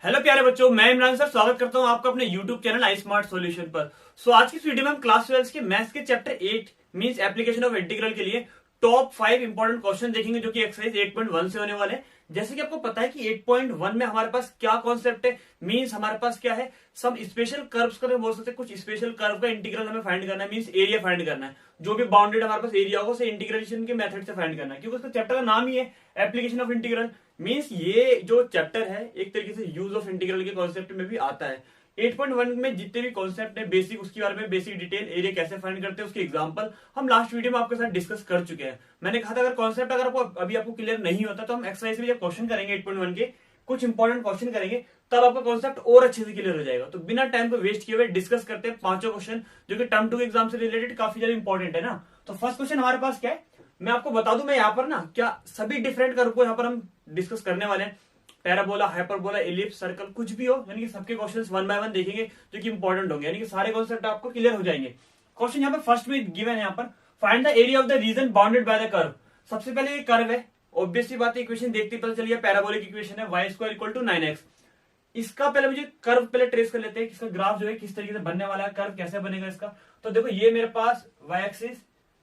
Hello प्यारे बच्चों, मैं इमरान सर स्वागत करता हूं आपका अपने यूट्यूब चैनल आई स्मार्ट सॉल्यूशन पर। आज की इस वीडियो में हम क्लास 12 के मैथ्स के chapter 8 means application of integral के लिए टॉप 5 इंपॉर्टेंट क्वेश्चन देखेंगे जो कि एक्सरसाइज 8.1 से होने वाले हैं। जैसे कि आपको पता है कि 8.1 में हमारे पास क्या कॉन्सेप्ट है, मींस हमारे पास क्या है, सम स्पेशल कर्व्स का बोल सकते हैं, कुछ स्पेशल कर्व का इंटीग्रल हमें फाइंड करना है, मींस एरिया फाइंड करना है। जो भी बाउंडेड हमारे पास एरिया होगा उसे इंटीग्रेशन के मेथड से फाइंड करना है, क्योंकि उसका चैप्टर का नाम ही है एप्लीकेशन ऑफ इंटीग्रल। मींस ये जो चैप्टर है एक तरीके से यूज ऑफ इंटीग्रल के कॉन्सेप्ट में भी आता है। 8.1 में जितने भी कॉन्सेप्ट है बेसिक, उसके बारे में बेसिक डिटेल, एरिया कैसे फाइंड करते हैं उसके एग्जांपल हम लास्ट वीडियो में आपके साथ डिस्कस कर चुके हैं। मैंने कहा था अगर कॉन्सेप्ट अगर आपको क्लियर नहीं होता तो हम एक्सरसाइज में जब क्वेश्चन करेंगे 8.1 के कुछ इंपॉर्टेंट क्वेश्चन करेंगे तब आपका कॉन्सेप्ट और अच्छे से क्लियर हो जाएगा। तो बिना टाइम को वेस्ट किए हुए डिस्कस करते हैं पांचों क्वेश्चन जो कि टर्म 2 के एग्जाम से रिलेटेड काफी ज्यादा इंपॉर्टेंट है ना। तो फर्स्ट क्वेश्चन हमारे पास क्या है, मैं आपको बता दूं, मैं यहाँ पर ना क्या सभी डिफरेंट कर्व को यहाँ पर हम डिस्कस करने वाले हैं। पैराबोला, हाइपरबोला, एलिप्स, सर्कल, कुछ भी हो, यानी कि सबके क्वेश्चंस वन बाय वन देखेंगे जो कि इंपॉर्टेंट होंगे, यानी कि सारे कॉन्सेप्ट आपको क्लियर हो जाएंगे। क्वेश्चन यहाँ पर फर्स्ट में गिवन है, यहाँ पर find the area of the reason bounded by the curve. सबसे पहले ये कर्व है, ऑब्वियस सी बात है, इक्वेशन देखते पता चलिए पैराबोलिक इक्वेशन है y² = 9x। इसका पहले मुझे कर्व पहले ट्रेस कर लेते हैं, इसका ग्राफ जो है किस तरीके से बनने वाला है, कर्व कैसे बनेगा इसका। तो देखो ये मेरे पास y एक्सिस,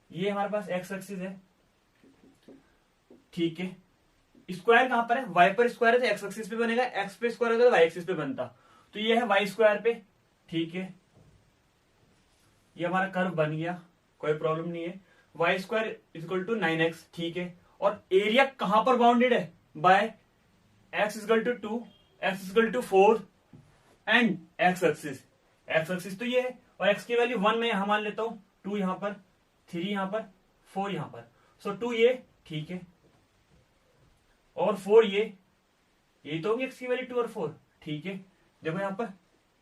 ये हमारे पास x एक्सिस है, ठीक है। स्क्वायर कहां पर है, y पर स्क्वायर है तो x एक्सिस पे बनेगा, x पे स्क्वायर होता तो y एक्सिस पे बनता। तो ये है y² पे, ठीक है। ये हमारा कर्व बन गया, कोई प्रॉब्लम नहीं है। y² = 9x, ठीक है। और एरिया कहां पर बाउंडेड है, by x = 2, x = 4 and x axis. x axis तो ये है और x की वैल्यू 1 में यहां मान लेता हूं, 2 यहां पर, 3 यहां पर, 4 यहां पर। सो 2 ये, ठीक है, और 4 ये तो होंगे x की वैल्यू 2 और 4, ठीक है। देखो यहां पर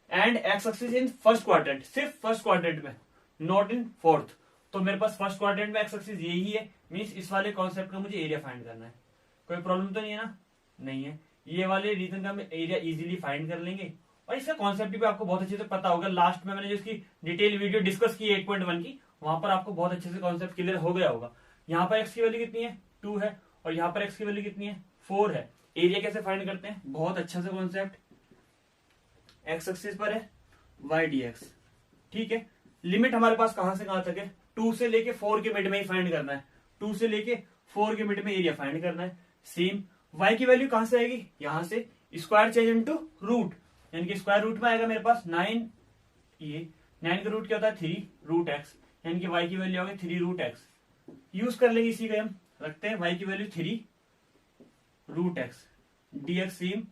and x axis in first quadrant, सिर्फ फर्स्ट क्वाड्रेंट में, नॉट इन फोर्थ। तो मेरे पास फर्स्ट क्वाड्रेंट में x एक्सिस यही है, मींस इस वाले कॉन्सेप्ट का मुझे एरिया फाइंड करना है। कोई प्रॉब्लम तो नहीं है ना, नहीं है। ये वाले रीजन का हम एरिया इजीली फाइंड कर लेंगे और इसका कॉन्सेप्ट भी आपको बहुत अच्छे से पता होगा। लास्ट में मैंने जो इसकी डिटेल वीडियो डिस्कस की 8.1 की, वहां पर आपको बहुत अच्छे से कॉन्सेप्ट क्लियर हो गया होगा। यहाँ पर x की वैल्यू कितनी है, 2 है, और यहाँ पर x की वैल्यू कितनी है, 4 है। एरिया कैसे फाइंड करते हैं, बहुत अच्छा सा कॉन्सेप्ट, x एक्सिस पर है y dx, ठीक है। लिमिट हमारे पास कहां से कहां तक है, 2 से लेके 4 के मिड में ही फाइंड करना है, 2 से लेके 4 के मिड में एरिया फाइंड करना है। सेम y की वैल्यू कहां से आएगी, यहां से स्क्वायर चेंज इनटू रूट, यानी कि स्क्वायर रूट में आएगा मेरे पास 9, ये 9 का रूट क्या होता है 3√x, यानी कि y की वैल्यू होगी 3√x। यूज कर लेंगे इसी का, हम रखते हैं y की वैल्यू 3√x, dx सेम,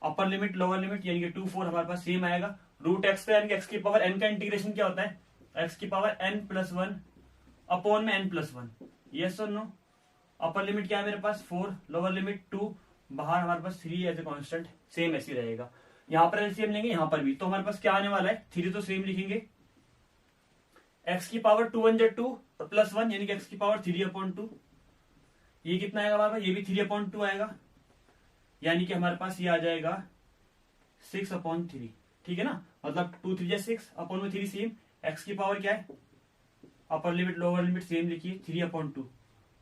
अपर लिमिट लोअर लिमिट यानी कि 2 4 हमारे पास सेम आएगा। √x का यानी कि x की पावर n का इंटीग्रेशन क्या होता है, x की पावर n+1 अपॉन में n+1, यस और नो। अपर लिमिट क्या है मेरे पास 4, लोअर लिमिट 2, बाहर हमारे पास 3 एज ए कांस्टेंट, सेम ऐसे रहेगा। यहां पर एलसीएम लेंगे, यहां पर भी, तो हमारे पास क्या आने वाला है, 3 तो सेम लिखेंगे, x की पावर 2 1 2 और +1 यानी कि x की पावर 3/2। ये कितना आएगा हमारे पास, ये भी 3/2 आएगा, यानी कि हमारे पास ये आ जाएगा 6/3, ठीक है ना। मतलब 2 3 6 अपॉन में 3 सेम, x की पावर क्या है, अपर लिमिट लोअर लिमिट सेम लिखिए 3/2,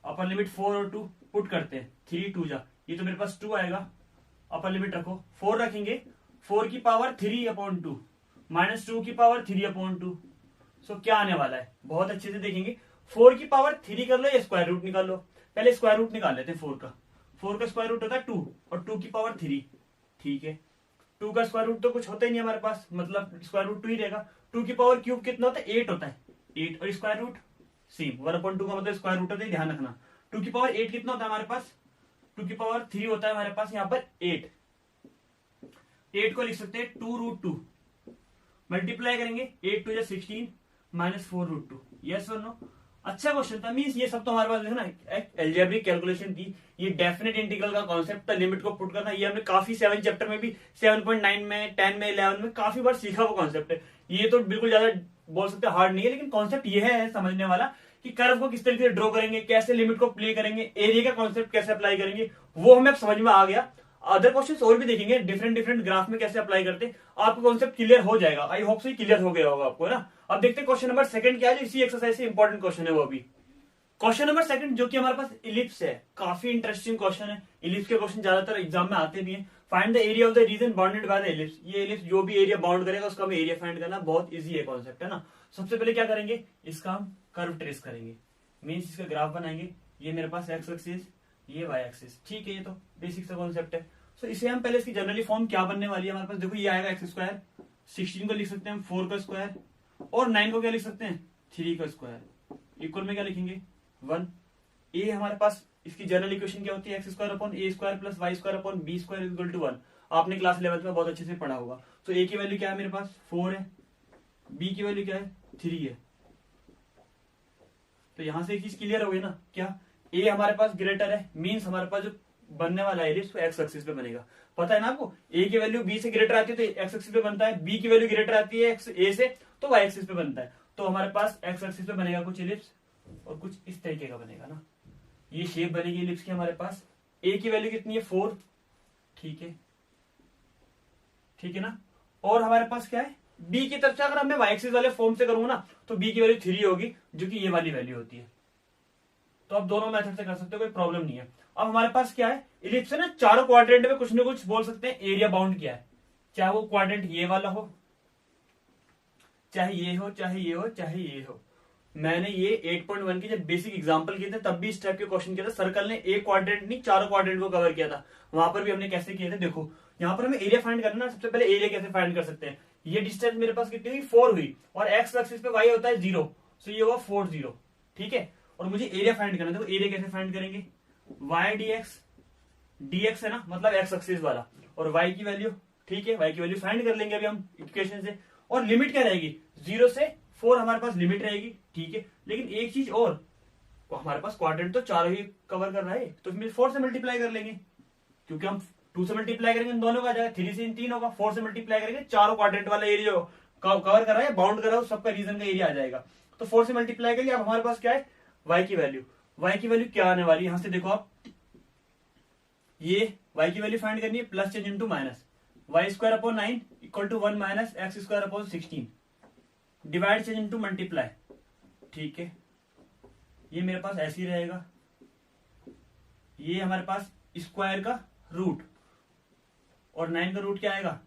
अपर लिमिट 4 और 2 पुट करते हैं, 3 2 जा, ये तो मेरे पास 2 आएगा, अपर लिमिट रखो 4 रखेंगे, 4 की पावर 3/2 माइनस 2 की पावर 3/2। सो क्या आने वाला है, बहुत अच्छे से देखेंगे। 4 की पावर 3 कर लो या स्क्वायर रूट निकाल लो, पहले स्क्वायर रूट निकाल लेते हैं 4 का। 4 का स्क्वायर रूट होता है 2 और 2 की पावर 3, ठीक है। 2 का स्क्वायर रूट तो कुछ होता ही नहीं हमारे पास, मतलब स्क्वायर रूट 2 ही रहेगा। 2 की पावर क्यूब कितना होता है, 8 होता है, 8, और स्क्वायर रूट सेम 1/2 का मतलब स्क्वायर रूट होता है, ध्यान रखना। 2 की पावर 8 कितना होता है हमारे पास, 2 की पावर 3 होता है हमारे पास, यहाँ पर 8 को लिख सकते हैं 2√2, मल्टीप्लाई करेंगे 8 2 16 माइनस 4√2, यस और नो। अच्छा क्वेश्चन था, मींस ये सब तो हमारे पास देखो ना एक अलजेब्रिक कैलकुलेशन थी, ये डेफिनेट इंटीग्रल का कॉन्सेप्ट था, लिमिट को पुट करना। ये हमने काफी 7 चैप्टर में भी 7.9 में 10 में 11 में काफी बार सीखा वो कॉन्सेप्ट है। ये तो बिल्कुल ज्यादा बोल सकते हार्ड नहीं है, लेकिन कॉन्सेप्ट ये है समझने वाला कि कर्व को किस तरीके से ड्रॉ करेंगे, कैसे लिमिट को प्ले करेंगे, एरिया का कॉन्सेप्ट कैसे अप्लाई करेंगे, वो हमें अब समझ में आ गया। अदर क्वेश्चंस और भी देखेंगे, डिफरेंट डिफरेंट ग्राफ में कैसे अप्लाई करते, आपको कॉन्सेप्ट क्लियर हो जाएगा। आई होप से क्लियर हो गया होगा आपको ना। अब देखते हैं क्वेश्चन नंबर 2 क्या है, जो इसी एक्सरसाइज से इंपॉर्टेंट क्वेश्चन है वो भी। क्वेश्चन नंबर 2 जो कि हमारे पास इलिप्स है, काफी इंटरेस्टिंग क्वेश्चन है। इलिप्स के क्वेश्चन ज्यादातर एग्जाम में आते भी हैं, find the area of the reason bounded by the ellipse. ये एलिप्स जो भी एरिया बाउंड करेगा उसका हमें एरिया फाइंड करना बहुत इजी है कॉन्सेप्ट, है ना। सबसे पहले क्या करेंगे, इसका हम कर्व ट्रेस करेंगे, मीन्स इसका ग्राफ बनाएंगे। ये मेरे पास एक्स एक्सिस, ये वाई एक्सिस, ठीक है। ये तो बेसिक सा कॉन्सेप्ट है। सो इसे हम पहले इसकी जनरली फॉर्म क्या बनने वाली है हमारे पास, देखो ये आएगा एक्स स्क्वायर, 16 को लिख सकते हैं हम 4 का स्क्वायर, और 9 को क्या लिख सकते हैं 3 का स्क्वायर, इक्वल में क्या लिखेंगे 1। ए हमारे पास इसकी जनरल इक्वेशन क्या होती है, x square upon a square plus y square upon b square equal to 1। आपने क्लास 11th में बहुत अच्छे से पढ़ा होगा। तो ए की वैल्यू क्या है मेरे पास 4 है, बी की वैल्यू क्या है 3 है। तो यहां से एक चीज क्लियर हो गई ना, क्या ए हमारे पास ग्रेटर है, मीन्स हमारे पास जो बनने वाला है एलिप्स वो एक्स एक्सिस पे बनेगा। पता है ना आपको, ए की वैल्यू बी से ग्रेटर आती है तो एक्स एक्सिस पे बनता है, बी की वैल्यू ग्रेटर आती है ए से तो वाई एक्सिस पे बनता है। तो हमारे पास एक्स एक्सिस पे बनेगा कुछ एलिप्स और कुछ इस तरीके का बनेगा ना, ये शेप बनेगी एलिप्स की हमारे पास। ए की वैल्यू कितनी है 4, ठीक है, ठीक है ना। और हमारे पास क्या है, बी की तरफ से अगर मैं वाई एक्सिस वाले फॉर्म से करूंगा ना तो बी की वैल्यू 3 होगी, जो कि ये वाली वैल्यू होती है। तो आप दोनों मेथड से कर सकते हो, कोई प्रॉब्लम नहीं है। अब हमारे पास क्या है, इलिप्स है ना, चारों क्वाड्रेंट में कुछ ना कुछ बोल सकते हैं एरिया बाउंड किया है, चाहे वो क्वाड्रेंट ये वाला हो, चाहे ये हो, चाहे ये हो, चाहे ये हो। मैंने ये 8.1 के जब बेसिक एग्जांपल किए थे तब भी इस टाइप के क्वेश्चन किया था। सर्कल ने एक क्वाड्रेंट नहीं चारों क्वाड्रेंट को कवर किया था, वहां पर भी हमने कैसे किए थे। देखो यहाँ पर हमें एरिया फाइंड करना है, सबसे पहले एरिया कैसे फाइंड कर सकते हैं। ये डिस्टेंस मेरे पास कितनी हुई 4 हुई, और एक्स एक्सिस पे वाई होता है 0, सो ये हुआ 4 0, ठीक है। और मुझे एरिया फाइंड करना है, तो एरिया कैसे फाइंड करेंगे, वाई dx है ना, मतलब एक्स एक्सिस वाला, और y की वैल्यू, ठीक है, y की वैल्यू फाइंड कर लेंगे अभी हम इक्वेशन से। और लिमिट क्या रहेगी 0 से 4 हमारे पास लिमिट रहेगी, ठीक है। लेकिन एक चीज और, तो हमारे पास क्वाड्रेंट तो चारों ही कवर कर रहा है, तो फिर 4 से मल्टीप्लाई कर लेंगे, क्योंकि हम 2 से मल्टीप्लाई करेंगे दोनों का आ जाएगा, 3 से 3 होगा, 4 से मल्टीप्लाई करेंगे चारों क्वाड्रेंट वाला एरिया कवर कर रहा है, बाउंड कर रहा है, सबका रीजन का एरिया आ जाएगा। तो 4 से मल्टीप्लाई करिए। अब हमारे पास क्या है y की वैल्यू क्या आने वाली है, यहां से देखो आप, ये y की वैल्यू फाइंड करनी है, plus change into minus, y square upon 9 equal to 1 minus x square upon 16, divide change into multiply, ठीक है। ये मेरे पास ऐसे ही रहेगा, ये हमारे पास स्क्वायर का रूट, और 9 का रूट क्या आएगा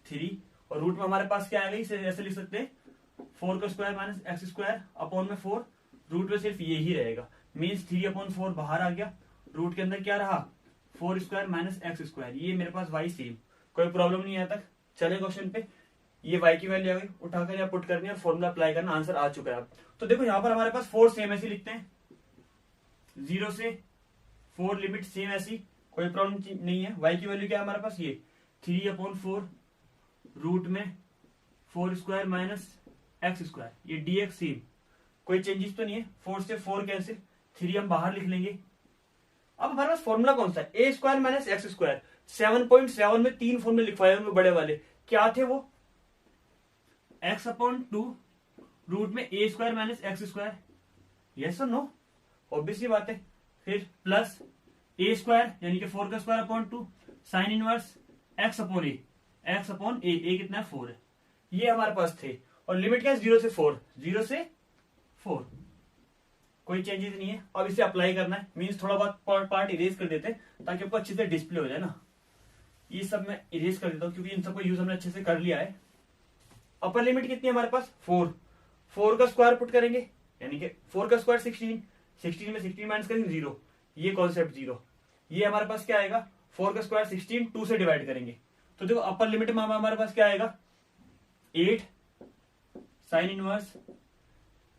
3, और रूट में हमारे पास क्या आएगा, इसे ऐसे लिख सकते हैं 4 का square minus x square upon में 4, रूट में सिर्फ ये ही रहेगा, मीन्स 3 अपॉन 4 बाहर आ गया, रूट के अंदर क्या रहा 4 स्क्वायर माइनस एक्स स्क्वायर। ये मेरे पास y सेम, कोई प्रॉब्लम नहीं है तक। चले क्वेश्चन पे, ये y की वैल्यू आ गई, उठाकर या पुट करनी है और फॉर्मूला अप्लाई करना, आंसर आ चुका है अब। तो देखो यहाँ पर हमारे पास 4 सेम ऐसी लिखते हैं, 0 से 4 लिमिट सेम ऐसी, कोई प्रॉब्लम नहीं है। y की वैल्यू क्या है हमारे पास, ये 3 अपॉन 4 रूट में 4 स्क्वायर माइनस एक्स स्क्वायर, ये dx सेम, कोई चेंजेस तो नहीं है। 4 से 4 कैंसिल, 3 हम बाहर लिख लेंगे। अब हमारे पास फॉर्मूला कौन सा है, ए स्क्वायर माइनस एक्स स्क्वायर। 7.7 में 3 फॉर्मूले लिखवाए होंगे बड़े वाले, क्या थे वो, एक्स अपॉन 2 रूट में a square minus x square, yes और नो, ऑब्वियसली बात है। फिर प्लस ए स्क्वायर यानी कि 4 का square upon 2 sine inverse x upon a, x upon a कितना है 4 है, ये हमारे पास थे। और लिमिट क्या है 0 से 4, 0 से 4, कोई चेंजेस नहीं है। अब इसे अप्लाई करना है, मींस थोड़ा बहुत पार्ट इरेज कर देते हैं ताकि आपको अच्छे से डिस्प्ले हो जाए ना। ये सब मैं इरेज कर देता हूँ क्योंकि इन सबको यूज हमने अच्छे से कर लिया है। अपर लिमिट कितनी है हमारे पास 4 का स्क्वायर पुट करेंगे, यानी कि 4 का स्क्वायर 16 में 16 माइनस करेंगे 0, ये कॉन्सेप्ट 0। ये हमारे पास क्या आएगा 4 का स्क्वायर 16, 2 से डिवाइड करेंगे, तो देखो अपर लिमिट में हमारे पास क्या आएगा 8 साइन इनवर्स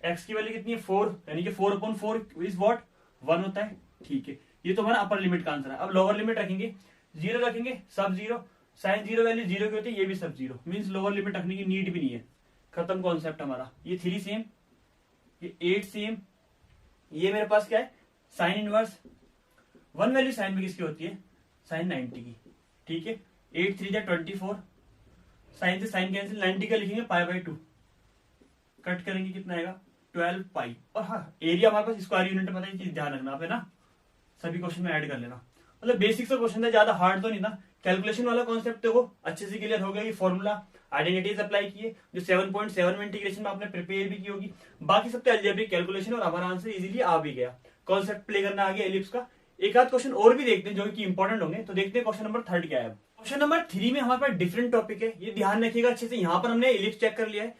एक्स की वैल्यू कितनी है 4, यानी कि 4 अपॉन 4 इज व्हाट 1 होता है, ठीक है। ये तो हमारा अपर लिमिट का आंसर है। अब लोअर लिमिट रखेंगे, 0 रखेंगे, सब 0, साइन 0 वैल्यू 0 की होती है, ये भी सब 0, मींस लोअर लिमिट रखने की नीड भी नहीं है, खत्म कॉन्सेप्ट हमारा। ये 3 सेम, ये 8 सेम, ये मेरे पास क्या है साइन इनवर्स 1 वैल्यू साइन में किसकी होती है साइन 90 की, ठीक है। 8 3 जा 24, साइन से साइन कैंसिल, 90 का लिखेंगे π/2, कट करेंगे कितना आएगा 12 पाई। और हाँ एरिया हमारे पास स्क्वायर यूनिट में, ये चीज ध्यान रखना आप, है ना, सभी क्वेश्चन में ऐड कर लेना। मतलब बेसिक सा क्वेश्चन था, ज्यादा हार्ड तो नहीं था। कैलकुलेशन वाला कॉन्सेप्ट देखो अच्छे से क्लियर हो गया कि फॉर्मूला आइडेंटिटीज अप्लाई किए, जो 7.7 में इंटीग्रेशन में आपने प्रिपेयर भी की होगी, बाकी सब तो अलजेब्रिक कैलकुलेशन, और हमारा आंसर इजीली आ भी गया। कॉन्सेप्ट प्ले करना आ गया एलिप्स का, एक आध क्वेश्चन और भी देखते हैं जो कि इंपॉर्टेंट होंगे। तो देखते हैं क्वेश्चन नंबर 3 क्या है। क्वेश्चन नंबर 3 में हमारे पास डिफरेंट टॉपिक है, ये ध्यान रखिएगा अच्छे से। यहाँ पर हमने इलिप्स चेक कर लिया है,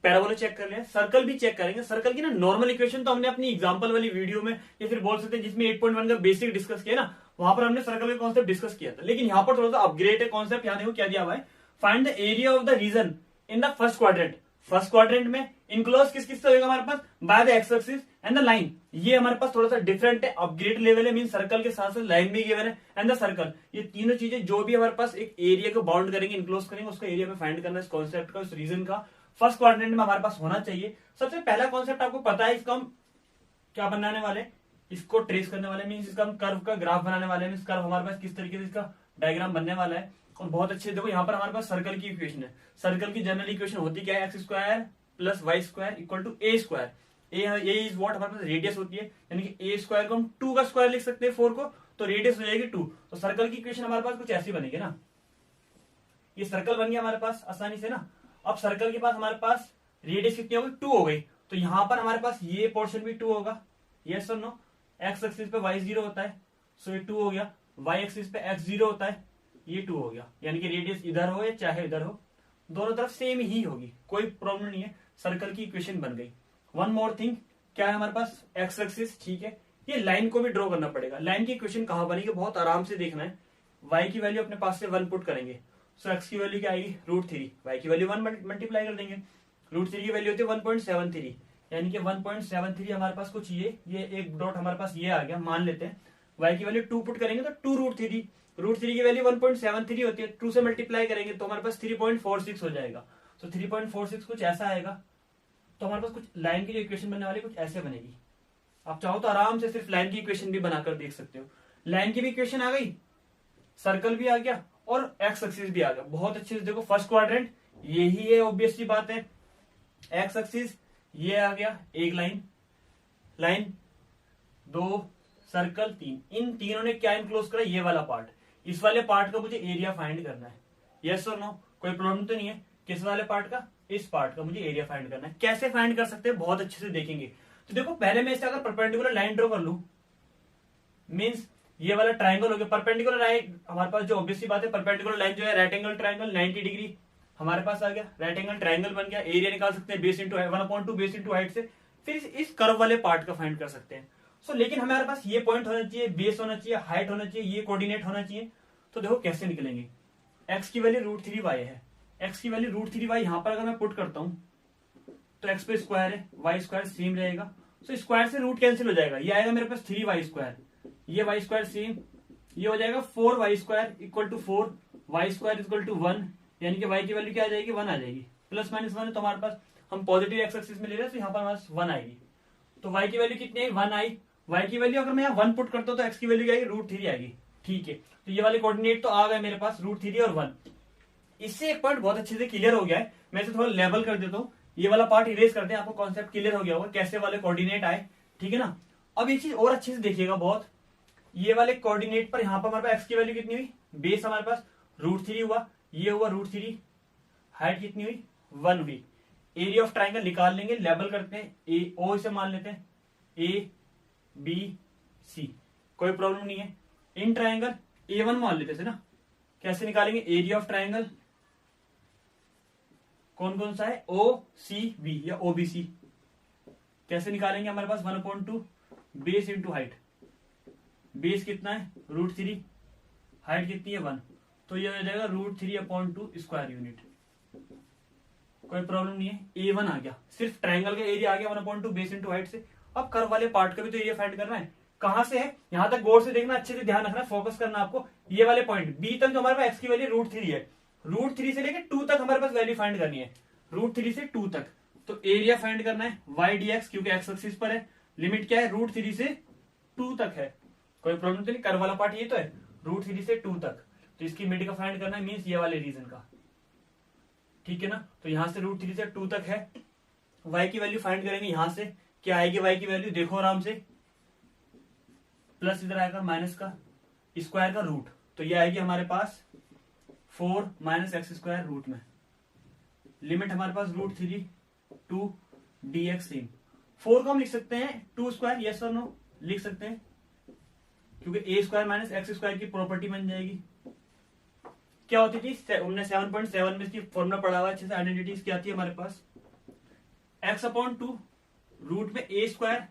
पैराबोला चेक कर लिया है, सर्कल भी चेक करेंगे। सर्कल की ना नॉर्मल इक्वेशन तो हमने अपनी एग्जांपल वाली वीडियो में या फिर बोल सकते हैं जिसमें 8.1 का बेसिक डिस्कस किया ना, वहां पर हमने सर्कल का कॉन्सेप्ट डिस्कस किया था। लेकिन यहाँ पर थोड़ा सा अपग्रेड है कॉन्सेप्ट। यहाँ देखो क्या दिया हुआ है, find the area of the region in the first quadrant. First quadrant में इनक्लोज किस किस से होगा हमारे पास, by the x axis and the line. ये हमारे पास थोड़ा सा डिफरेंट है, अपग्रेड लेवल है, मीन सर्कल के साथ साथ लाइन भी गिवन है एंड द सर्कल। ये तीनों चीजें जो भी हमारे पास एक एरिया को बाउंड करेंगे, इनक्लोज करेंगे, उसका एरिया में फाइंड करना, इस कॉन्सेप्ट का, इस रीजन का फर्स्ट क्वाड्रेंट में हमारे पास होना चाहिए। सबसे पहला कॉन्सेप्ट आपको पता है, इसका हम क्या बनाने वाले, इसको ट्रेस करने वाले, मीन इसका हम कर्व का ग्राफ बनाने वाले हैं। कर्व हमारे पास किस तरीके से इसका डायग्राम बनने वाला है। और बहुत अच्छे देखो यहाँ पर हमारे पास सर्कल की इक्वेशन है। सर्कल की जनरल इक्वेशन होती क्या है, x square plus y square equal to a square. A is what, हमारे पास रेडियस होती है, यानी कि ए स्क्वायर को हम 2 का स्क्वायर लिख सकते हैं 4 को, तो रेडियस हो जाएगी 2। तो सर्कल की इक्वेशन हमारे पास कुछ ऐसी बनेगी ना, ये सर्कल बन गया हमारे पास आसानी से ना। अब सर्कल के पास हमारे पास रेडियस कितनी हो गई, 2 हो गई। तो यहां पर हमारे पास ये पोर्शन भी 2 होगा, यस और नो। एक्स एक्सिस पे वाई 0 होता है, सो ये 2 हो गया। वाई एक्सिस पे एक्स 0 होता है, ये 2 हो गया। यानी कि रेडियस इधर हो या चाहे इधर हो, दोनों तरफ सेम ही होगी, कोई प्रॉब्लम नहीं है। सर्कल की इक्वेशन बन गई। वन मोर थिंग, क्या है हमारे पास, एक्स एक्सिस, ठीक है। ये लाइन को भी ड्रॉ करना पड़ेगा। लाइन की इक्वेशन कहां बनेगी, बहुत आराम से देखना है। वाई की वैल्यू अपने पास से 1 पुट करेंगे, सो एक्स की वैल्यू क्या आएगी, √3। वाई की वैल्यू 1 मल्टीप्लाई कर देंगे, √3 की वैल्यू होती है 1.73, यानी कि 1.73 हमारे पास कुछ ये एक डॉट हमारे पास ये आ गया, मान लेते हैं। वाई की वैल्यू 2 पुट करेंगे तो 2 √3 की वैल्यू 1.73 होती है, 2 से मल्टीप्लाई करेंगे तो हमारे पास 3.46 हो जाएगा। तो 3.46 कुछ ऐसा आएगा। तो हमारे पास कुछ लाइन की जो इक्वेशन बनने वाली कुछ ऐसे बनेगी। आप चाहो तो आराम से सिर्फ लाइन की इक्वेशन भी बनाकर देख सकते हो। लाइन की भी इक्वेशन आ गई, सर्कल भी आ गया और एक्स एक्सिस भी आ गया। बहुत अच्छे से देखो, फर्स्ट क्वाड्रेंट यही है, ऑब्वियसली बात है। एक्स एक्सिस ये आ गया, एक लाइन 2 सर्कल 3, इन तीनों ने क्या इनक्लोज करा, ये वाला पार्ट। इस वाले पार्ट का मुझे एरिया फाइंड करना है, यस और नो, कोई प्रॉब्लम तो नहीं है। किस वाले पार्ट का, इस पार्ट का मुझे एरिया फाइंड करना है। कैसे फाइंड कर सकते हैं, बहुत अच्छे से देखेंगे। तो देखो, पहले मैं इसे अगर परपेंडिकुलर लाइन ड्रॉ कर लूं, मींस ये वाला ट्राइंगल हो गया। परपेंडिकुलर लाइन हमारे पास जो ऑब्वियसली बात है, परपेंडिकुलर लाइन जो है राइट एंगल ट्राइंगल 90 डिग्री हमारे पास आ गया, राइट एंगल ट्राइंगल बन गया। एरिया निकाल सकते हैं base into 1/2 base into height से, फिर इस कर्व वाले पार्ट का फाइंड कर सकते हैं। सो लेकिन हमारे पास ये पॉइंट होना चाहिए, बेस होना चाहिए, हाइट होना चाहिए, ये कोऑर्डिनेट होना चाहिए। तो देखो कैसे निकलेंगे। एक्स की वैल्यू √3y है, एक्स की वैल्यू √3y यहां पर अगर मैं पुट करता हूं तो एक्स पे स्क्वायर है, वाई स्क्वायर सेम रहेगा। सो स्क्वायर से रूट कैंसिल हो जाएगा, ये आएगा मेरे पास 3y स्क्वायर, ये वाई स्क्वायर सेम, ये हो जाएगा 4y square equal to 4, y square equal to 1, यानी कि y की वैल्यू क्या आ जाएगी, 1 आ जाएगी। प्लस माइनस 1 है तो हमारे पास, हम पॉजिटिव एक्स एक्सिस में ले रहे हैं तो यहाँ पर हमारे पास 1 आएगी। तो y की वैल्यू कितनी है, 1 आई। y की वैल्यू अगर मैं यहाँ 1 पुट करता हूँ तो x की वैल्यू क्या आएगी, √3 आएगी। ठीक है, तो ये वाले कोऑर्डिनेट तो आ गए मेरे पास, √3 और 1। इससे एक पॉइंट बहुत अच्छे से क्लियर हो गया है। मैं इसे थोड़ा लेवल कर देता हूँ, ये वाला पार्ट इरेज करते हैं, आपको कॉन्सेप्ट क्लियर हो गया होगा कैसे वाले कोऑर्डिनेट आए, ठीक है ना। अब एक चीज और अच्छे से देखिएगा बहुत, ये वाले कोऑर्डिनेट पर यहाँ पर हमारे पास एक्स की वैल्यू कितनी हुई, बेस हमारे पास √3 हुआ, ये हुआ √3, हाइट कितनी हुई, 1 हुई। एरिया ऑफ ट्राइंगल निकाल लेंगे, लेवल करते हैं, ए ओ इसे मान लेते हैं, ABC, कोई प्रॉब्लम नहीं है। इन ट्राइंगल A1 मान लेते हैं ना, कैसे निकालेंगे, एरिया ऑफ ट्राइंगल कौन कौन सा है, OCB या OBC, कैसे निकालेंगे, हमारे पास 1/2 बेस इंटू हाइट। बेस कितना है, √3, हाइट कितनी है 1, तो ये हो जाएगा √3/2 स्क्वायर यूनिट। कोई प्रॉब्लम नहीं है, A1 आ गया, सिर्फ ट्राइंगल का एरिया आ गया 1/2 बेस इंटू हाइट से। अब कर्व वाले पार्ट का भी तो एरिया फाइंड करना है, कहां से है, यहां तक गौर से देखना, अच्छे से ध्यान रखना, फोकस करना आपको। ये वाले पॉइंट B तक जो हमारे पास एक्स की वैल्यू √3 है, √3 से लेकर 2 तक हमारे पास वैल्यू फाइंड करनी है, √3 से 2 तक। तो एरिया फाइंड करना है y/dx, क्योंकि एक्स एक्सिस पर है, लिमिट क्या है, √3 से 2 तक है। कोई प्रॉब्लम तो नहीं, कर्व वाला पार्ट ये तो है, √3 से 2 तक। तो इसकी मिड का फाइंड करना है, मीन्स ये वाले रीजन का, ठीक है ना। तो यहां से √3 से 2 तक है, y की वैल्यू फाइंड करेंगे, यहां से क्या आएगी y की वैल्यू, देखो आराम से, प्लस इधर आएगा माइनस का स्क्वायर का रूट, तो ये आएगी हमारे पास 4 - x² रूट में। लिमिट हमारे पास √3 2 dx सेम। 4 को हम लिख सकते हैं 2 स्क्वायर, यस और नो, लिख सकते हैं क्योंकि ए स्क्वायर माइनस एक्स स्क्वायर की प्रॉपर्टी बन जाएगी। क्या होती थी, हमने 7.7 में इसकी फॉर्मूला पढ़ा हुआ है अच्छे से, आइडेंटिटीज क्या आती है हमारे पास, एक्स अपॉन टू रूट में a square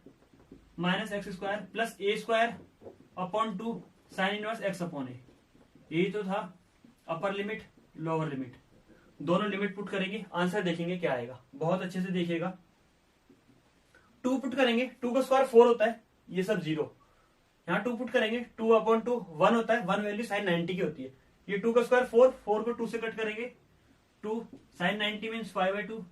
minus x square plus a square upon two sine inverse x upon a. यही तो था अपर लिमिट लोअर लिमिट, दोनों लिमिट पुट करेंगे, आंसर देखेंगे क्या आएगा, बहुत अच्छे से देखिएगा। 2 पुट करेंगे, 2 का स्क्वायर 4 होता है, ये सब 0, यहाँ 2 पुट करेंगे, 2 अपॉन 2 1 होता है, 1 वैल्यू साइन 90 की होती है, ये 2 का स्क्वायर 4, 4 को 2 से कट करेंगे, 2 साइन 90 मीन्स 5/2।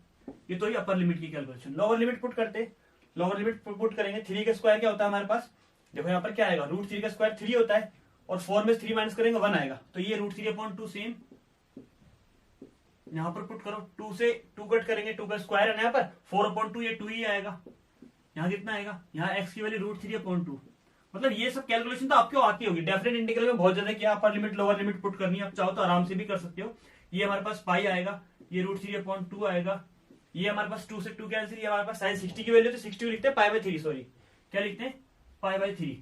ये तो ही अपर लिमिट की कैलकुलेशन। लोअर लिमिट पुट करते, लोअर लिमिट पुट करेंगे, 3 का स्क्वायर क्या होता है हमारे पास, देखो यहाँ पर क्या आएगा, √3 का स्क्वायर 3 होता है और 4 में 3 माइनस करेंगे 1 आएगा, तो ये √3 अपॉन 2 सेम यहाँ पर पुट करो, 2 से 2 कट करेंगे, 2 का स्क्वायर है ना यहाँ पर, 4 अपॉन 2 ये 2 ही आएगा। यहाँ कितना आएगा, यहाँ एक्स की वैल्यू √3 अपॉन 2। मतलब ये सब कैलकुलेशन तो आपको आती होगी, डेफिनेट इंटीग्रल में बहुत ज्यादा क्या अपर लिमिट लोअर लिमिट पुट करनी है, आप चाहो तो आराम से भी कर सकते हो। ये हमारे पास पाई आएगा, ये √3 अपॉन 2 आएगा, ये हमारे पास 2 से 2 कैंसिल, ये हमारे पास साइन 60 की वैल्यू तो 60 लिखते हैं, π/3 सॉरी क्या लिखते हैं, π/3।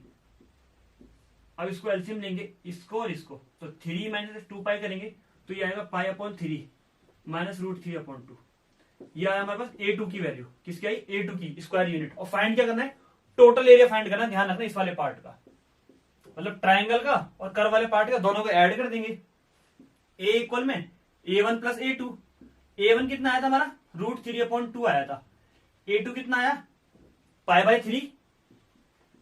अब इसको एलसीएम लेंगे, इसको और इसको, तो 3 माइनस 2 पाई करेंगे तो ये आएगा π/3 माइनस √3 अपॉन 2। ये आया हमारे पास A2 की वैल्यू, किसकी आई, A2 की स्क्वायर यूनिट। और फाइंड क्या करना है, टोटल एरिया फाइंड करना, ध्यान रखना इस वाले पार्ट का, मतलब ट्राइंगल का और कर्व वाले पार्ट का, दोनों को ऐड कर देंगे। A इक्वल में A1 प्लस A2, A1 कितना आया था हमारा, √3 अपॉन 2 आया था, A2 कितना आया, π/3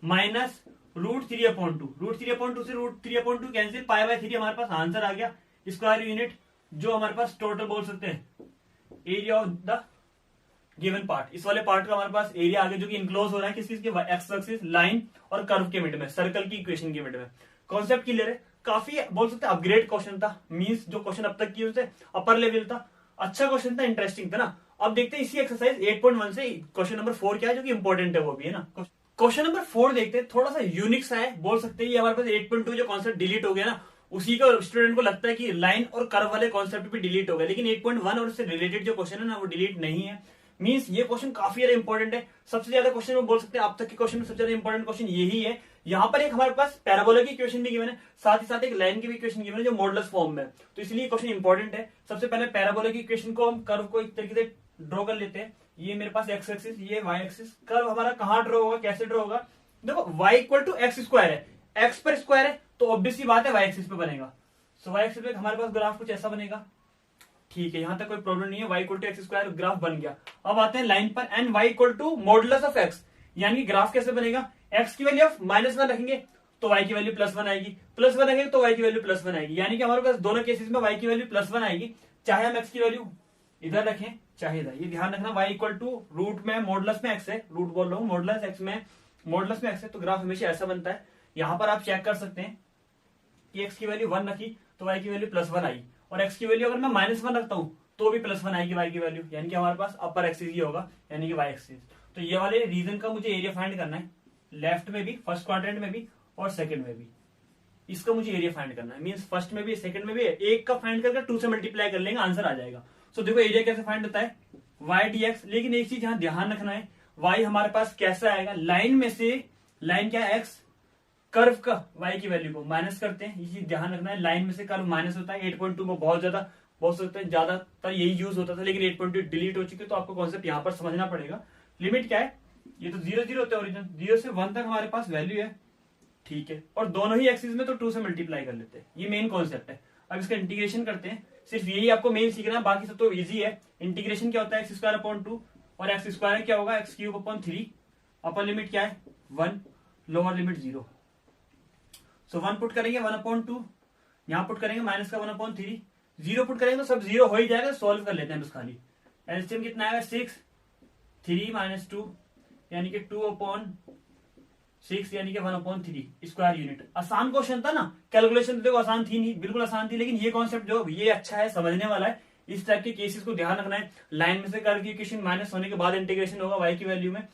माइनस √3 अपॉन 2, √3 अपॉन 2 से √3 अपॉन 2 कैंसिल, π/3 हमारे पास आंसर आ गया, स्क्वायर यूनिट, जो हमारे पास टोटल बोल सकते हैं area of the given part. इस वाले पार्ट का हमारे पास एरिया आगे जो कि इनक्लोज हो रहा है किस चीज के, एक्स एक्सिस लाइन और कर्व के मिड में, सर्कल की इक्वेशन के मिड में। कॉन्सेप्ट क्लियर है, काफी बोल सकते हैं अपग्रेड क्वेश्चन था, मींस जो क्वेश्चन अब तक किए थे अपर लेवल था, अच्छा क्वेश्चन था, इंटरेस्टिंग था ना। अब देखते हैं इसी एक्सरसाइज 8.1 से क्वेश्चन नंबर 4 क्या है जो कि इंपॉर्टेंट है वो भी है ना। क्वेश्चन नंबर 4 देखते हैं, थोड़ा सा यूनिक सा है, बोल सकते हैं ये हमारे पास 8.2 जो कॉन्सेप्ट डिलीट हो गया ना, उसी का स्टूडेंट को लगता है कि लाइन और कर्व वाले कॉन्सेप्ट भी डिलीट हो गए, लेकिन 8.1 और उससे रिलेटेड जो क्वेश्चन है ना वो डिलीट नहीं है। मींस ये क्वेश्चन काफी ज्यादा इंपॉर्टेंट है, सबसे ज्यादा क्वेश्चन में बोल सकते हैं अब तक के क्वेश्चन में सबसे ज्यादा इंपॉर्टेंट क्वेश्चन यही है। यहाँ पर एक हमारे पास पैराबोला की इक्वेशन भी गिवन है, साथ ही साथ एक लाइन की भी इक्वेशन गिवन है जो मॉडुलस फॉर्म में, तो इसलिए क्वेश्चन इंपॉर्टेंट है। सबसे पहले पैराबोला की इक्वेशन को हम कर्व को एक तरीके से ड्रॉ कर लेते हैं। ये मेरे पास एक्स एक्सिस, ये वाई एक्सिस, कर्व हमारा कहाँ ड्रॉ होगा, कैसे ड्रॉ होगा, देखो y equal to x square है, एक्स पर स्क्वायर है तो ऑब्वियस सी बात है y एक्सिस पे बनेगा। सो y एक्सिस पे हमारे पास ग्राफ कुछ ऐसा बनेगा, ठीक है, यहां तक कोई प्रॉब्लम नहीं है, y equal to x square graph बन गया। अब आते हैं लाइन पर, and y equal to modulus of x, यानी ग्राफ कैसे बनेगा, x की वैल्यू ऑफ -1 रखेंगे तो y की वैल्यू +1 आएगी, +1 रखेंगे तो y की वैल्यू +1 आएगी, यानी कि हमारे पास दोनों केसेस में y की वैल्यू +1 आएगी, चाहे हम x की वैल्यू इधर रखें चाहे इधर। ये ध्यान रखना, y इक्वल टू रूट में मॉडुलस में x है, रूट बोल रहा हूँ, मॉडुलस x में मॉडुलस में x है, तो ग्राफ हमेशा ऐसा बनता है। यहां पर आप चेक कर सकते हैं कि x की वैल्यू 1 रखी तो y की वैल्यू +1 आई, और x की वैल्यू अगर मैं -1 रखता हूं तो भी +1 आएगी y की वैल्यू, यानी कि हमारे पास अपर एक्सिस ही होगा, यानी कि y एक्सिस। तो ये वाले रीजन का मुझे एरिया फाइंड करना है, लेफ्ट में भी, फर्स्ट क्वाड्रेंट में भी और सेकंड में भी, इसका मुझे एरिया फाइंड करना है। मींस फर्स्ट में भी सेकंड में भी एक का फाइंड करके 2 से मल्टीप्लाई कर लेंगे, आंसर आ जाएगा। सो देखो एरिया कैसे फाइंड होता है, y dx, लेकिन एक चीज यहां ध्यान रखना है, y हमारे पास कैसा आएगा, लाइन में से, लाइन क्या है x, कर्व का y की वैल्यू को माइनस करते हैं, ये चीज ध्यान रखना है, लाइन में से कर्व माइनस होता है। 8.2 में बहुत ज्यादा बोल सकते हैं ज्यादातर यही यूज होता था, लेकिन 8.2 डिलीट हो चुके, तो आपको कॉन्सेप्ट यहाँ पर समझना पड़ेगा। लिमिट क्या है, ये तो 0 होता है ओरिजिन, 0 से 1 तक हमारे पास वैल्यू है, ठीक है, और दोनों ही एक्सिस में तो 2 से मल्टीप्लाई कर लेते हैं, ये मेन कॉन्सेप्ट है। अब इसका इंटीग्रेशन करते हैं, सिर्फ यही आपको मेन सीखना है, बाकी सब तो इजी है। इंटीग्रेशन क्या होता है, x² 2 और x² क्या होगा, x³ 3, अपर लिमिट क्या है 1, लोअर लिमिट 0। सो 1 पुट करेंगे 1/2, यहां पुट करेंगे माइनस का 1/3, 0 पुट करेंगे तो सब 0 हो ही जाएगा, सॉल्व कर लेते हैं बस खाली। एलसीएम कितना आएगा 6, 3 - 2 यानी कि 2/6 यानी कि 1/3 स्क्वायर यूनिट। आसान क्वेश्चन था ना, कैलकुलेशन तो देखो आसान थी नहीं, बिल्कुल आसान थी, लेकिन ये कॉन्सेप्ट जो ये अच्छा है, समझने वाला है। इस टाइप के केसेस को ध्यान रखना है, लाइन में से कर्व की इक्वेशन माइनस होने के बाद इंटीग्रेशन होगा y की वैल्यू में,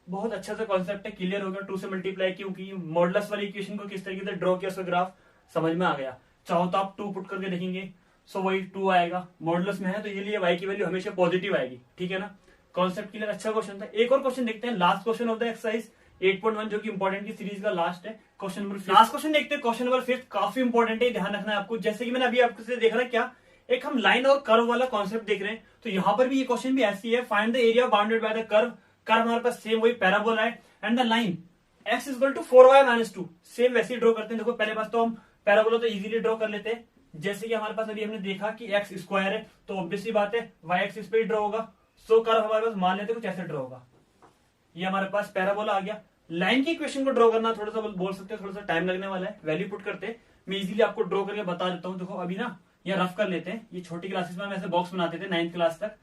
बहुत अच्छा सा कॉन्सेप्ट है, क्लियर हो गया। 2 से मल्टीप्लाई क्योंकि मॉडुलस वाली इक्वेशन को किस तरीके से ड्रॉ किया, उसका ग्राफ समझ में आ गया। चाहो तो आप 2 पुट करके देखेंगे, सो वही 2 आएगा, मॉडुलस में है तो ये लिए y की वैल्यू हमेशा पॉजिटिव आएगी, ठीक है ना। कॉन्सेप्ट क्लियर, अच्छा क्वेश्चन था। एक और क्वेश्चन देखते हैं, last question of the exercise, 8.1 जो कि इंपॉर्टेंट की सीरीज का लास्ट है। क्वेश्चन नंबर 5, लास्ट क्वेश्चन देखते हैं। क्वेश्चन नंबर 5 काफी इंपॉर्टेंट है, ध्यान रखना है आपको। जैसे कि मैंने अभी आपसे देख रहा है क्या, एक हम लाइन और कर्व वाला कॉन्सेप्ट देख रहे हैं, तो यहाँ पर भी ये क्वेश्चन भी ऐसी है, find the area bounded by the curve. Curve हमारे पास सेम वही पैराबोला है, and the line x equal to 4y-2, same वैसे ही ड्रॉ करते हैं। देखो पहले पास तो हम पैराबोला तो इजीली ड्रॉ कर लेते हैं, जैसे कि हमारे पास अभी हमने देखा कि x स्क्वायर है, तो ऑब्वियसली बात है y एक्सिस पे ही ड्रॉ होगा। सो कर्व हमारे पास मान लेते कुछ ऐसे ड्रॉ होगा। ये हमारे पास पैराबोला आ गया। लाइन की इक्वेशन को ड्रॉ करना थोड़ा सा बोल सकते हैं, थोड़ा सा टाइम लगने वाला है, वैल्यू पुट करते हैं। मैं इजीली आपको ड्रॉ करके बता देता हूँ। देखो अभी ना ये रफ कर लेते हैं, ये छोटी क्लासेस में हम ऐसे बॉक्स बनाते थे 9th क्लास तक।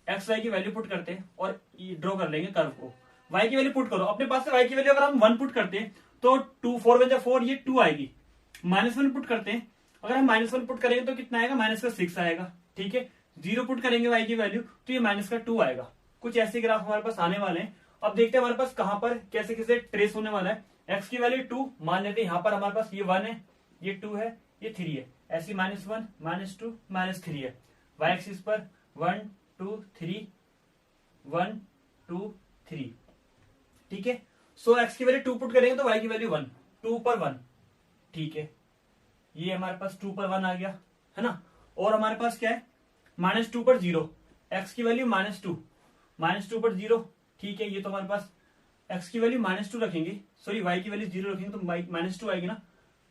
एक्स वाई की वैल्यू पुट करते हैं और ड्रॉ कर लेंगे कर्व को। y की वैल्यू पुट करो अपने पास से, y की वैल्यू अगर हम 1 पुट करते हैं तो 2 4 1 4 ये 2 आएगी। -1 पुट करते हैं, अगर हम -1 पुट करेंगे तो कितना आएगा, -6 आएगा। ठीक है, 0 पुट करेंगे y की वैल्यू तो ये -2 आएगा। कुछ ऐसे ग्राफ हमारे पास आने वाले हैं। अब देखते हैं हमारे पास कहां पर कैसे कैसे ट्रेस होने वाला है। x की वैल्यू 2 मान लेते हैं, यहाँ पर हमारे पास ये 1 है, ये 2 है, ये 3 है, ऐसी -1 -2 -3 है। y एक्सिस पर 1 2 3 1 2 3। ठीक है, सो x की वैल्यू 2 पुट करेंगे तो y की वैल्यू 1, 2 पर 1। ठीक है, ये हमारे पास 2 पर 1 आ गया है ना। और हमारे पास क्या है, -2 पर 0, x की वैल्यू -2 पर 0। ठीक है, ये तो हमारे पास x की वैल्यू -2 रखेंगे, सॉरी y की वैल्यू 0 रखेंगे तो -2 आएगी ना।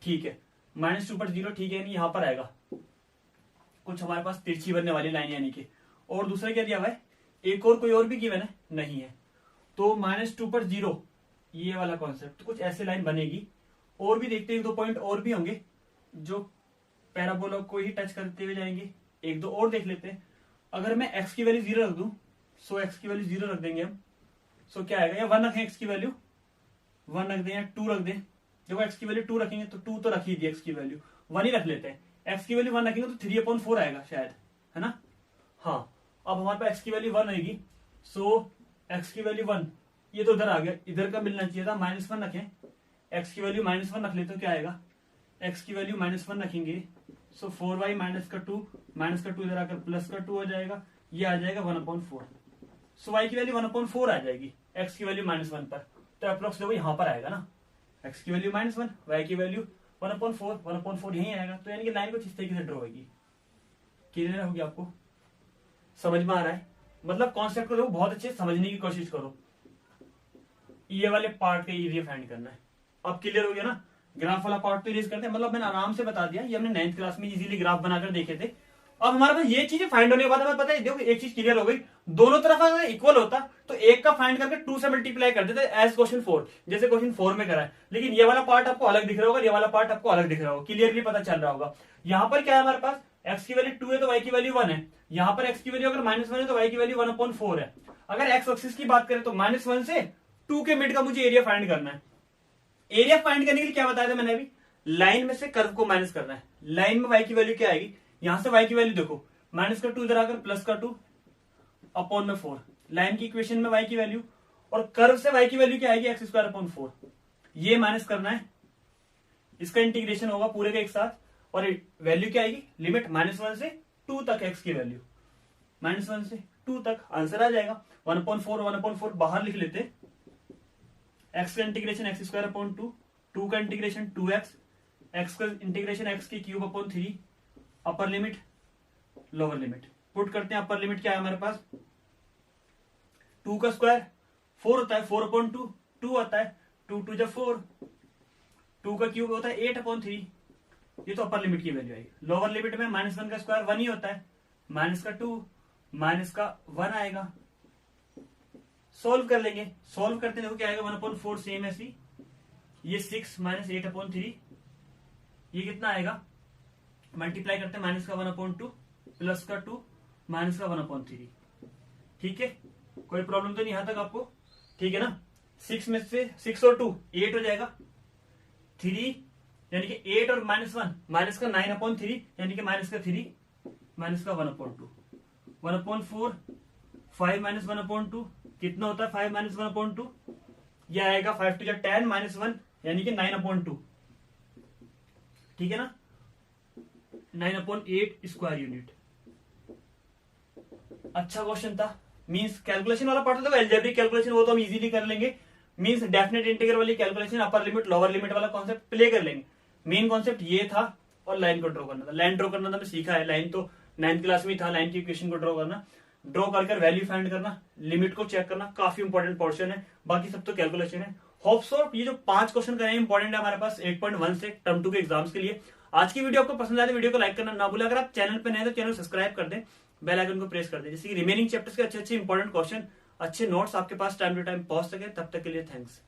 ठीक है, -2 पर 0, ठीक है, यानी यहां पर आएगा कुछ हमारे पास तिरछी बनने वाली लाइन यानी कि। और दूसरा क्या दिया हुआ है, एक और कोई और भी गिवन है नहीं है, तो -2 पर 0 ये वाला कॉन्सेप्ट, तो कुछ ऐसे लाइन बनेगी। और भी देखते हैं, 1-2 पॉइंट और भी होंगे जो पैराबोला को ही टच करते हुए जाएंगे। 1-2 और देख लेते हैं। अगर मैं x की वैल्यू 0 रख दूं, सो x की वैल्यू 0 रख देंगे हम, सो क्या आएगा, या 1 रखें x की वैल्यू 1 रख दें या 2 रख दें। देखो x की वैल्यू 2 रखेंगे तो 2 तो रख ही दी, x की वैल्यू 1 ही रख लेते हैं। x की वैल्यू 1 रखेंगे तो 3/4 आएगा शायद, है ना। हाँ, अब हमारे पास x की वैल्यू 1 आएगी, सो x की वैल्यू 1, ये तो उधर आ गया, इधर का मिलना चाहिए था, -1 रखें। x की वैल्यू -1 रख ले तो क्या आएगा, x की वैल्यू -1 रखेंगे, सो 4y -2 इधर आकर +2 हो जाएगा, ये आ जाएगा 1/4। सो y की वैल्यू 1/4 आ जाएगी x की वैल्यू -1 पर, तो अप्रोक्स देखो यहां पर आएगा ना, x की वैल्यू -1, y की वैल्यू 1/4 यही आएगा। तो यानी कि लाइन कुछ इस तरीके से ड्रॉ होगी। क्लियर होगी आपको, समझ में आ रहा है। मतलब कॉन्सेप्ट को देखो बहुत अच्छे से समझने की कोशिश करो। ये वाले पार्ट का एरिया फाइंड करना है। अब क्लियर हो गया ना, ग्राफ वाला पार्ट तो इरेज करते हैं, मतलब मैंने आराम से बता दिया, ये हमने 9th क्लास में इजीली ग्राफ बनाकर देखे थे। अब हमारे पास ये चीजें फाइंड होने के बाद हमें पता है, देखो एक चीज क्लियर हो गई, दोनों तरफ अगर इक्वल होता तो एक का फाइंड करके 2 से मल्टीप्लाई कर देते एज क्वेश्चन 4, जैसे क्वेश्चन 4 में करा है। लेकिन ये वाला पार्ट आपको अलग दिख रहा होगा, ये वाला पार्ट आपको अलग दिख रहा होगा, क्लियरली पता चल रहा होगा। यहाँ पर क्या है हमारे पास, x की वैल्यू 2 है तो y की वैल्यू 1 है। यहाँ पर x की वैल्यू अगर -1 है तो y की वैल्यू 1/4 है। अगर x एक्सिस की बात करें तो -1 से 2 के मिड का मुझे एरिया फाइंड करना है। एरिया फाइंड करने के लिए क्या बताया था मैंने अभी, लाइन में से कर्व को माइनस करना है। लाइन में y की वैल्यू क्या आएगी, यहां से y की वैल्यू देखो, -2 इधर आकर +2/4। लाइन की इक्वेशन में y की वैल्यू, और कर्व से y की वैल्यू क्या आएगी, x²/4। ये माइनस करना है, इसका इंटीग्रेशन होगा पूरे का एक साथ, और वैल्यू क्या आएगी, लिमिट -1 से 2 तक x की वैल्यू, -1 से 2 तक, आंसर आ जाएगा 1/4 बाहर लिख लेते। x का इंटीग्रेशन x²/2, 2 का इंटीग्रेशन 2x, x का इंटीग्रेशन x³ 3, अपर लिमिट लोअर लिमिट पुट करते हैं। अपर लिमिट क्या है हमारे पास, 2 का स्क्वायर 4 होता है, 4/2 2 आता है, 2 2 जा 4, 2 का क्यूब होता है 8/3, ये तो अपर लिमिट की वैल्यू आएगी। लोअर लिमिट में -1 का स्क्वायर 1 ही होता है, -2 -1 आएगा। सोल्व कर लेंगे, सोल्व करते देखो क्या आएगा, 1/4 सेम ऐसी, ये 6 -8/3, ये कितना आएगा, मल्टीप्लाई करते हैं, -1/2 +2 -1/3। ठीक है, कोई प्रॉब्लम तो नहीं यहां तक आपको, ठीक है ना। 6 में से 6 और 2 8 हो जाएगा, 3 यानी कि 8 और -1 -9/3 यानी कि -3 -1/2, 1/4 5 -1/2 कितना होता है, 5 -1/2, यह आएगा 5 to 10 -1 यानी कि 9/2, ठीक है ना, 9/8 स्क्वायर यूनिट। अच्छा क्वेश्चन था, मींस कैलकुलेशन वाला पार्ट था, तो एल्जेब्रिक कैलकुलेशन वो तो हम इजीली कर लेंगे, मींस डेफिनेट इंटीग्रल वाली कैलकुलेशन अपर लिमिट लोअर लिमिट वाला कॉन्सेप्ट प्ले कर लेंगे। मेन कॉन्सेप्ट ये था और लाइन को ड्रॉ करना था। लाइन ड्रॉ करना था मैं सीखा है, लाइन तो 9th क्लास में था, लाइन की इक्वेशन को ड्रॉ करना, ड्रॉ कर वैल्यू फाइंड करना, लिमिट को चेक करना, काफी इंपॉर्टेंट पोर्शन है। बाकी सब तो कैलकुलेशन है। होप सो ये जो 5 क्वेश्चन करे इंपॉर्टेंट है हमारे पास 8.1 से टर्म 2 के एग्जाम्स के लिए। आज की वीडियो आपको पसंद आए तो वीडियो को लाइक करना ना भूलें। अगर आप चैनल पे नए तो चैनल सब्सक्राइब कर दें, बेल आइकन को प्रेस कर दें, जिससे कि रिमेनिंग चैप्टर्स के अच्छे इंपॉर्टेंट क्वेश्चन, अच्छे नोट्स आपके पास टाइम टू टाइम पहुंच सके। तब तक के लिए थैंक्स।